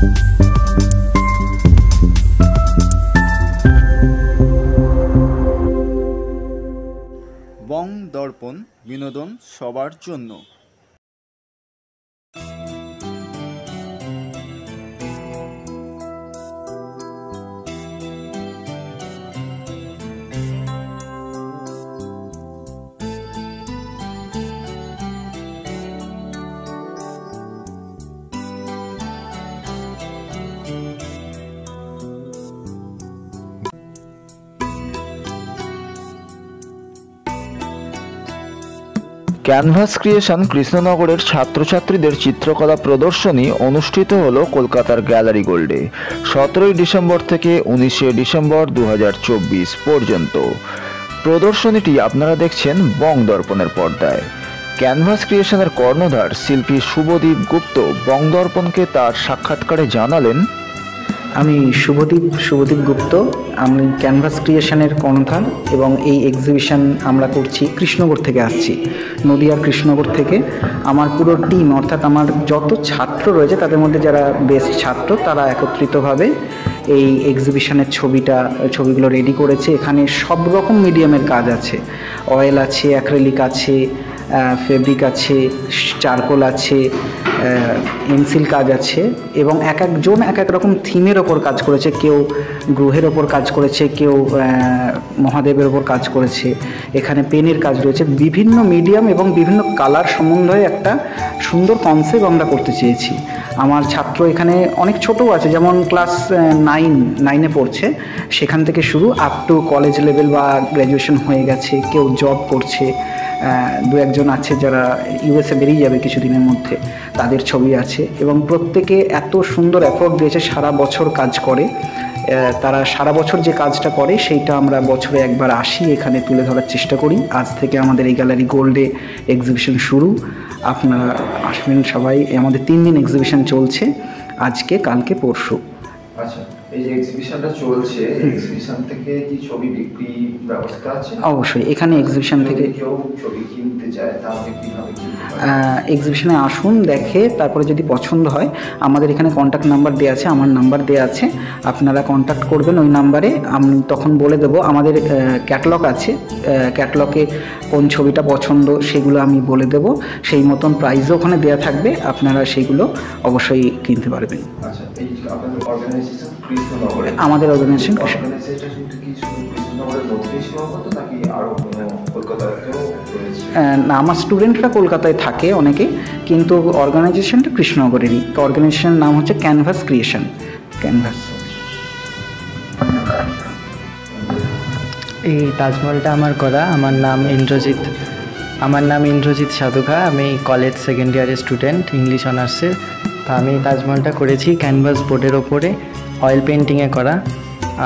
বং দর্পণ, বিনোদন সবার জন্য। ক্যানভাস ক্রিয়েশন কৃষ্ণনগরের ছাত্রছাত্রীদের চিত্রকলা প্রদর্শনী অনুষ্ঠিত হলো কলকাতার গ্যালারি গোল্ডে 17 ডিসেম্বর থেকে 19 ডিসেম্বর 2024 পর্যন্ত। প্রদর্শনীটি আপনারা দেখছেন বং দর্পণের পর্দায়। ক্যানভাস ক্রিয়েশনের কর্ণধার শিল্পী শুভদীপ গুপ্ত বং দর্পণকে তার সাক্ষাৎকারে জানালেন, আমি শুভদীপ গুপ্ত, আমি ক্যানভাস ক্রিয়েশনের কর্ণধার এবং এই এক্সিবিশন আমরা করছি কৃষ্ণনগর থেকে আসছি, নদিয়ার কৃষ্ণনগর থেকে। আমার পুরো টিম অর্থাৎ আমার যত ছাত্র রয়েছে তাদের মধ্যে যারা বেস্ট ছাত্র তারা একত্রিতভাবে এই এক্সিবিশনের ছবিগুলো রেডি করেছে। এখানে সব রকম মিডিয়ামের কাজ আছে, অয়েল আছে, অ্যাক্রিলিক আছে, ফেব্রিক আছে, চারকোল আছে, এনসিল কাজ আছে এবং এক একজন এক এক রকম থিমের ওপর কাজ করেছে। কেউ গ্রহের ওপর কাজ করেছে, কেউ মহাদেবের ওপর কাজ করেছে। এখানে পেনের কাজ রয়েছে, বিভিন্ন মিডিয়াম এবং বিভিন্ন কালার সমন্বয়ে একটা সুন্দর কনসেপ্ট আমরা করতে চেয়েছি। আমার ছাত্র এখানে অনেক ছোটও আছে, যেমন ক্লাস 9-9 পড়ছে, সেখান থেকে শুরু আপ টু কলেজ লেভেল বা গ্র্যাজুয়েশন হয়ে গেছে, কেউ জব করছে, দু একজন আছে যারা ইউএসএ বেরিয়ে যাবে কিছুদিনের মধ্যে, তাদের ছবি আছে এবং প্রত্যেকে এত সুন্দর এফোর্ট দিয়েছে, সারা বছর কাজ করে। তারা সারা বছর যে কাজটা করে সেইটা আমরা বছরে একবার আসি, এখানে তুলে ধরার চেষ্টা করি। আজ থেকে আমাদের এই গ্যালারি গোল্ডে এক্সিবিশন শুরু, আপনারা আসবেন সবাই। আমাদের 3 দিন এক্সিবিশন চলছে, আজকে, কালকে, পরশু। আচ্ছা, এই যে এক্সিবিশনটা চলছে, এক্সিবিশন থেকে কি ছবি বিক্রি ব্যবস্থা আছে? অবশ্যই, এখানে এক্সিবিশন থেকে কেউ ছবি কিনতে চায় তাহলে কিভাবে কিনতে পারে? এক্সিবিশনে আসুন, দেখে তারপরে যদি পছন্দ হয় আমাদের এখানে কন্ট্যাক্ট নাম্বার দেওয়া আছে, আমার নাম্বার দেওয়া আছে, আপনারা কন্ট্যাক্ট করবেন ওই নাম্বারে। আমি তখন বলে দেবো। আমাদের ক্যাটালগ আছে, ক্যাটালগে কোন ছবিটা পছন্দ সেগুলো আমি বলে দেবো, সেই মতন প্রাইসও ওখানে দেওয়া থাকবে, আপনারা সেইগুলো অবশ্যই কিনতে পারবেন। আচ্ছা, এই আপনাদের অর্গানাইজেশন কৃষ্ণনগরে, আমাদের অর্গানাইজেশন কি কৃষ্ণনগরের মধ্যেই সীমাবদ্ধ নাকি আরও কলকাতাতেও রয়েছে? না, আমার স্টুডেন্টরা কলকাতায় থাকে অনেকে, কিন্তু অর্গানাইজেশনটা কৃষ্ণনগরেরই। অর্গানাইজেশনের নাম হচ্ছে ক্যানভাস ক্রিয়েশন। ক্যানভাস। এই তাজমহলটা আমার করা। আমার নাম ইন্দ্রজিৎ সাধুখা। আমি কলেজ সেকেন্ড ইয়ারের স্টুডেন্ট, ইংলিশ অনার্সের। তা আমি তাজমহলটা করেছি ক্যানভাস বোর্ডের ওপরে, অয়েল পেন্টিংয়ে করা,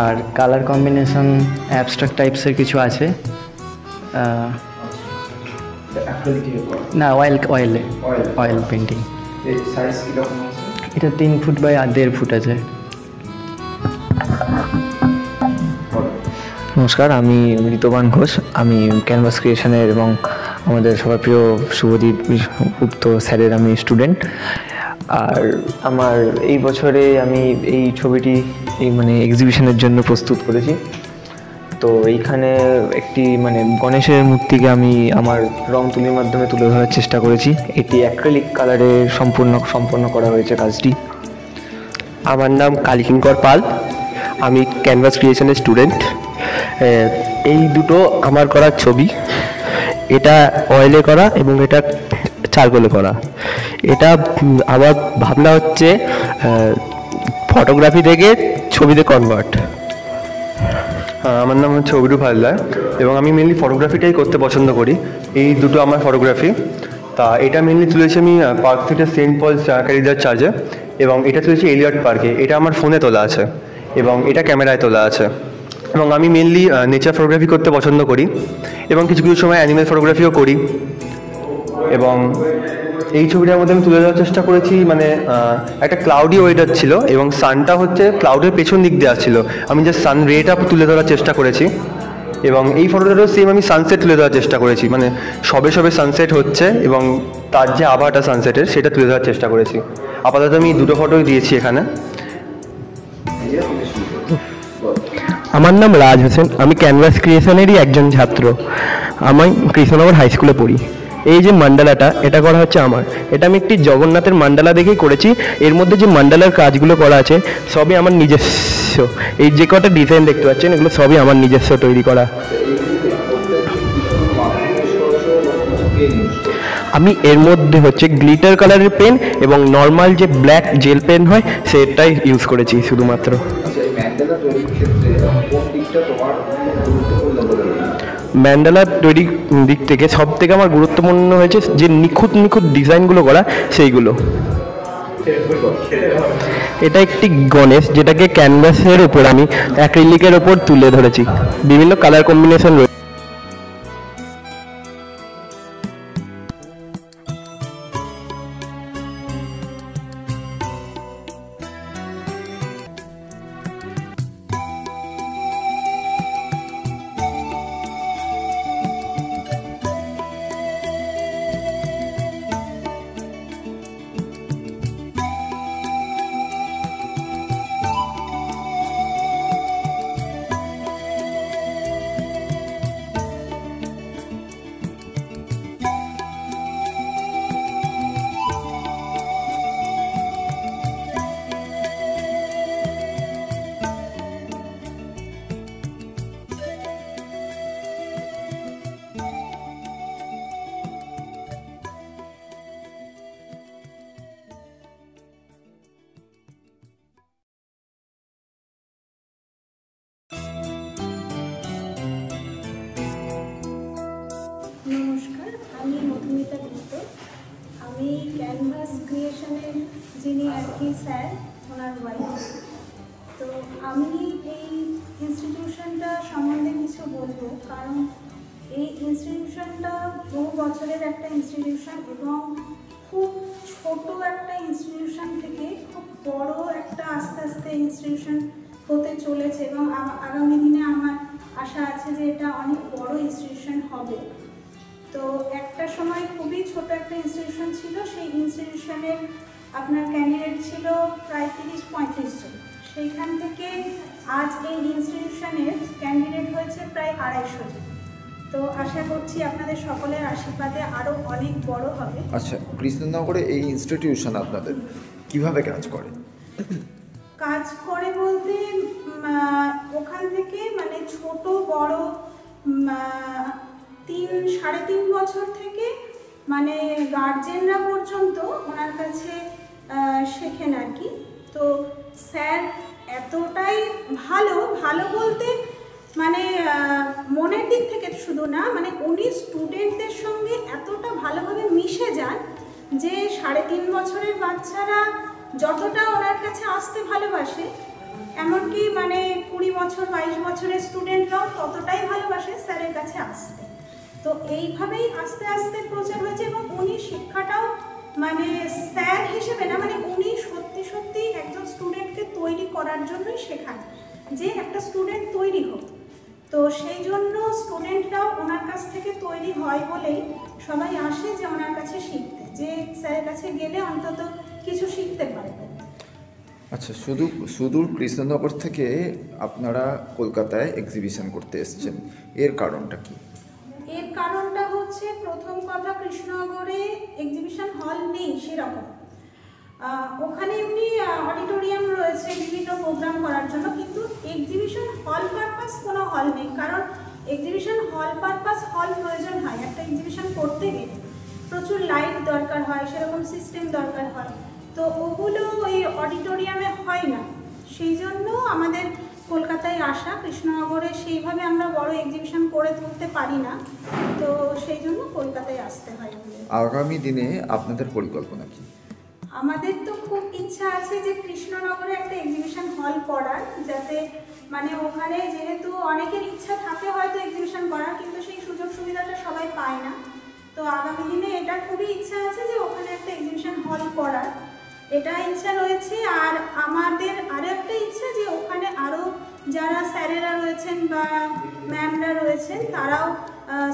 আর কালার কম্বিনেশন অ্যাবস্ট্রাক্ট টাইপসের কিছু আছে। না, অয়েল পেন্টিং। এটা 3 ফুট বাই 1.5 ফুট আছে। নমস্কার, আমি ঋতবান ঘোষ। আমি ক্যানভাস ক্রিয়েশনের এবং আমাদের সবার প্রিয় শুভদীপ গুপ্ত স্যারের আমি স্টুডেন্ট। আর আমার এই বছরে আমি এই ছবিটি এক্সিবিশনের জন্য প্রস্তুত করেছি। তো এইখানে একটি গণেশের মূর্তিকে আমি আমার রং তুলির মাধ্যমে তুলে ধরার চেষ্টা করেছি। এটি অ্যাক্রিলিক কালারে সম্পন্ন করা হয়েছে কাজটি। আমার নাম কালীকিঙ্কর পাল, আমি ক্যানভাস ক্রিয়েশনের স্টুডেন্ট। এই দুটো আমার করা ছবি, এটা অয়েলে করা এবং এটা চারকোলে করা। এটা আমার ভাবনা হচ্ছে ফটোগ্রাফি থেকে ছবিতে কনভার্ট। আমার নাম হচ্ছে অভিরূপ হালদার এবং আমি মেনলি ফটোগ্রাফিটাই করতে পছন্দ করি। এই দুটো আমার ফটোগ্রাফি। তা এটা মেনলি তুলেছি আমি পার্ক স্ট্রিটের সেন্ট পলস ক্যারিদার চার্চে, এবং এটা তুলেছি এলিয়ট পার্কে। এটা আমার ফোনে তোলা আছে এবং এটা ক্যামেরায় তোলা আছে। এবং আমি মেনলি নেচার ফটোগ্রাফি করতে পছন্দ করি এবং কিছু কিছু সময় অ্যানিমেল ফটোগ্রাফিও করি। এবং এই ছবিটার মধ্যে আমি তুলে ধরার চেষ্টা করেছি একটা ক্লাউডি ওয়েদার ছিল এবং সানটা হচ্ছে ক্লাউডের পেছন দিক দিয়ে আসছিল। আমি যে সান রেটা তুলে ধরার চেষ্টা করেছি। এবং এই ফটোটারও সেম আমি সানসেট তুলে ধরার চেষ্টা করেছি, সবে সবে সানসেট হচ্ছে এবং তার যে আবহাওয়াটা সানসেটের সেটা তুলে ধরার চেষ্টা করেছি। আপাতত আমি দুটো ফটোই দিয়েছি এখানে। আমার নাম রাজ হোসেন, আমি ক্যানভাস ক্রিয়েশনেরই একজন ছাত্র। আমি কৃষ্ণনগর হাই স্কুলে পড়ি। এই যে মান্ডালাটা, এটা করা হচ্ছে আমার। এটা আমি একটি জগন্নাথের মান্ডালা দেখেই করেছি। এর মধ্যে যে মান্ডালার কাজগুলো করা আছে সবই আমার নিজস্ব। এই যে কটা ডিজাইন দেখতে পাচ্ছেন এগুলো সবই আমার নিজস্ব তৈরি করা। আমি এর মধ্যে হচ্ছে গ্লিটার কালারের পেন এবং নর্মাল যে ব্ল্যাক জেল পেন হয় সেটাই ইউজ করেছি শুধুমাত্র। ম্যান্ডালা তৈরির দিক থেকে সব থেকে আমার গুরুত্বপূর্ণ হয়েছে যে নিখুঁত ডিজাইনগুলো করা সেইগুলো। এটা একটি গণেশ, যেটাকে ক্যানভাসের ওপর আমি অ্যাক্রিলিকের ওপর তুলে ধরেছি। বিভিন্ন কালার কম্বিনেশন রয়েছে। নমস্কার, আমি মধুমিতা গুপ্ত। আমি ক্যানভাস ক্রিয়েশনের যিনি আর কি স্যার, ওনার ওয়াইফ। তো আমি এই ইনস্টিটিউশনটা সম্বন্ধে কিছু বলবো, কারণ এই ইনস্টিটিউশনটা বহু বছরের একটা ইনস্টিটিউশন এবং খুব ছোট একটা ইনস্টিটিউশন থেকে খুব বড় একটা আস্তে আস্তে ইনস্টিটিউশন হতে চলেছে এবং আগামী দিনে আমার আশা আছে যে এটা অনেক বড় ইনস্টিটিউশন হবে। তো একটা সময় খুবই ছোট একটা ইনস্টিটিউশন ছিল, সেই ইনস্টিটিউশনের আপনার ক্যান্ডিডেট ছিল প্রায় 30-35 জন। সেইখান থেকে আজ এই ইনস্টিটিউশনের ক্যান্ডিডেট হয়েছে প্রায় 250 জন। তো আশা করছি আপনাদের সকলের আশীর্বাদে আরও অনেক বড় হবে। আচ্ছা, কৃষ্ণনগরে এই ইনস্টিটিউশন আপনাদের কিভাবে কাজ করে? কাজ করে বলতে ওখান থেকে মানে ছোট বড় 3-3.5 বছর থেকে মানে গার্জেনরা পর্যন্ত ওনার কাছে শেখেন আর কি। তো স্যার এতটাই ভালো বলতে মানে মনের দিক থেকে শুধু না, মানে উনি স্টুডেন্টদের সঙ্গে এতটা ভালোভাবে মিশে যান যে 3.5 বছরের বাচ্চারা যতটা ওনার কাছে আসতে ভালোবাসে, এমনকি মানে 20 বছর 22 বছরের স্টুডেন্টরাও ততটাই ভালোবাসে স্যারের কাছে আসতে। তো এইভাবেই আস্তে আস্তে প্রচার হয়েছে এবং উনি শিক্ষাটাও মানে স্যার হিসেবে না, মানে উনি সত্যি একজন স্টুডেন্টকে তৈরি করার জন্যই শেখান যে একটা স্টুডেন্ট তৈরি হোক। তো সেই জন্য স্টুডেন্টরাও ওনার কাছ থেকে তৈরি হয় বলেই সবাই আসে যে ওনার কাছে শিখতে, যে স্যারের কাছে গেলে অন্তত কিছু শিখতে পারবে। আচ্ছা, সুদূর কৃষ্ণনগর থেকে আপনারা কলকাতায় এক্সিবিশন করতে এসেছেন, এর কারণটা কি? এর কারণটা হচ্ছে, প্রথম কথা, কৃষ্ণনগরে এক্সিবিশন হল নেই সেরকম। ওখানে এমনি অডিটোরিয়াম রয়েছে বিভিন্ন প্রোগ্রাম করার জন্য, কিন্তু এক্সিবিশন হল পারপাস কোনো হল নেই। কারণ এক্সিবিশন হল পারপাস হল প্রয়োজন হয়, একটা এক্সিবিশন করতে গেলে প্রচুর লাইট দরকার হয়, সেরকম সিস্টেম দরকার হয়। তো ওগুলো ওই অডিটোরিয়ামে হয় না, সেই জন্য আমাদের কলকাতায় আসা। কৃষ্ণনগরে সেইভাবে আমরা বড় এক্সিবিশন করে তুলতে পারি না, তো সেই জন্য কলকাতায় আসতে হয়। আগামী দিনে আপনাদের পরিকল্পনা কি? আমাদের তো খুব ইচ্ছা আছে যে কৃষ্ণনগরে একটা এক্সিবিশন হল করার, যাতে মানে ওখানে যেহেতু অনেকের ইচ্ছা থাকে হয়তো এক্সিবিশন করার, কিন্তু সেই সুযোগ সুবিধাটা সবাই পায় না। তো আগামী দিনে এটা খুবই ইচ্ছা আছে যে ওখানে একটা এক্সিবিশন হল করার, এটা ইচ্ছা রয়েছে। আর আমাদের আরও একটা ইচ্ছা যে ওখানে আরও যারা স্যারেরা রয়েছেন বা ম্যামরা রয়েছেন তারাও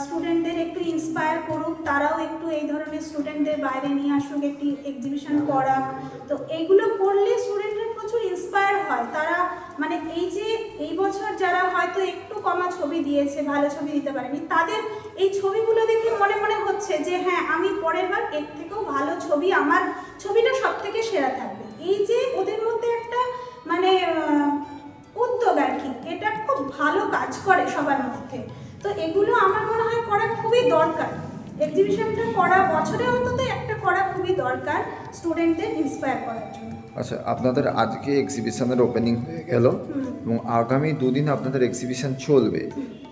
স্টুডেন্টদের একটু ইন্সপায়ার করুক, তারাও একটু এই ধরনের স্টুডেন্টদের বাইরে নিয়ে আসুক, একটি এক্সিবিশন করাক। তো এইগুলো করলে স্টুডেন্টরা প্রচুর ইন্সপায়ার হয়। তারা মানে এই বছর যারা হয়তো একটু কমা ছবি দিয়েছে, ভালো ছবি দিতে পারেনি, তাদের এই ছবিগুলো দেখে মনে মনে হচ্ছে যে হ্যাঁ, আমি পরের বার এর থেকেও ভালো ছবি, আমার ছবিটা সব থেকে সেরা থাকবে। এই যে ওদের মধ্যে একটা মানে উদ্যোগ আর কি, এটা খুব ভালো কাজ করে সবার মধ্যে। তো এগুলো আমার মনে হয় করা খুবই দরকার। এক্সিবিশনটা করা বছরে অন্তত একটা করা খুবই দরকার স্টুডেন্টদের ইন্সপায়ার করার জন্য। আচ্ছা, আপনাদের আজকে এক্সিবিশনের ওপেনিং হয়ে গেল এবং আগামী দুদিন আপনাদের এক্সিবিশন চলবে।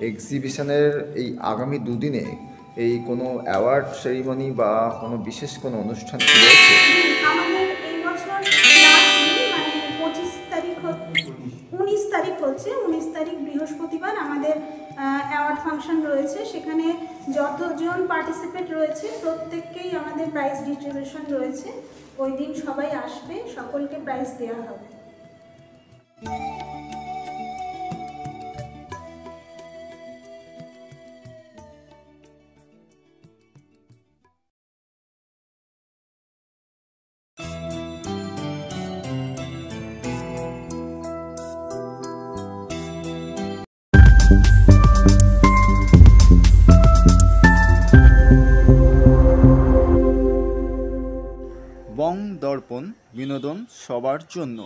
এক্সিবিশনের এই আগামী দুদিনে এই কোনো অ্যাওয়ার্ড সেরিমনি বা কোনো বিশেষ কোনো অনুষ্ঠান রয়েছে? আমাদের এই বছর লাস্ট দিন মানে 19 তারিখ হচ্ছে, 19 তারিখ বৃহস্পতিবার আমাদের অ্যাওয়ার্ড ফাংশন রয়েছে। সেখানে যতজন পার্টিসিপেট রয়েছে প্রত্যেককেই আমাদের প্রাইজ ডিস্ট্রিবিউশন রয়েছে। ওই দিন সবাই আসবে, সকলকে প্রাইজ দেওয়া হবে। বং দর্পণ, বিনোদন সবার জন্য।